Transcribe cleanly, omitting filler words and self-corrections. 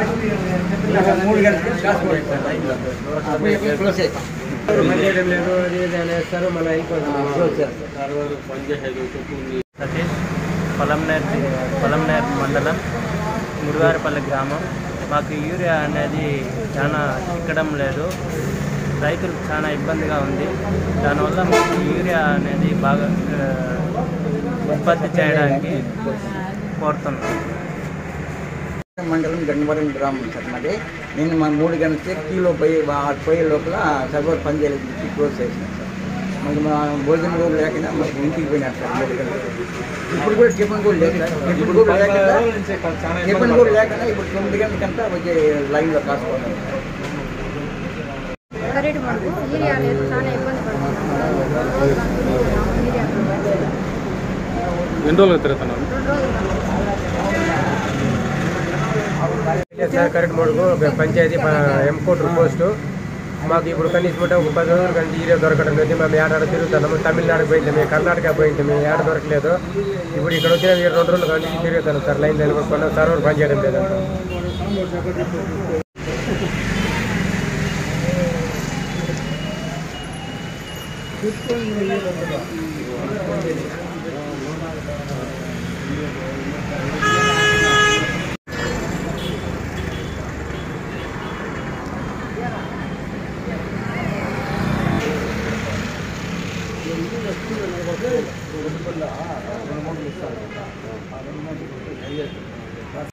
3 గంటలకి క్లోజ్ అవుతాం. అనేస్తారు మళ్ళీ సతీష్ పొలంనేర్ మండలం ముడివారిపల్లి గ్రామం. మాకు యూరియా అనేది చాలా చిక్కడం లేదు, రైతులకు చాలా ఇబ్బందిగా ఉంది. దానివల్ల మాకు యూరియా అనేది బాగా ఉత్పత్తి చేయడానికి కోరుతున్నాం. మండలం గన్నవరం గ్రామం సార్ మాది. నేను మా 3 గంటలకి కిలో పోయే లోపల సర్వర్ పని చేయలేదు, క్లోజ్ చేసినాం సార్. మళ్ళీ మా భోజనం కూడా లేకుండా మాకు ఇంటికి పోయినారు సార్ 3 గంటలకు. ఇప్పుడు కూడా టిఫిన్ కూడా లేదు సార్. ఇప్పుడు కూడా లేకుండా టిఫిన్ కూడా లేకుండా ఇప్పుడు 9 గంటలకంతా వచ్చే లైన్లో కాసుకోవాలి. ఎన్ని రోజులు తిరుగుతున్నాను సార్. కరెక్ట్ మడుగు పంచాయతీ ఎంకోటర్ పోస్టు. మాకు ఇప్పుడు కనీసం ఒక 10 రోజులు కానీ యూరియా దొరకడం లేదు. మేము ఏడాది తిరుగుతున్నాము. తమిళనాడుకు పోయింది, కర్ణాటక పోయింది, ఏడ దొరకలేదు. ఇప్పుడు ఇక్కడ వచ్చిన 2 రోజులు కానీ తిరుగుతాను సార్. లైన్ నిలబడుకున్నాం, సర్వర్ పనిచేయడం లేదంట.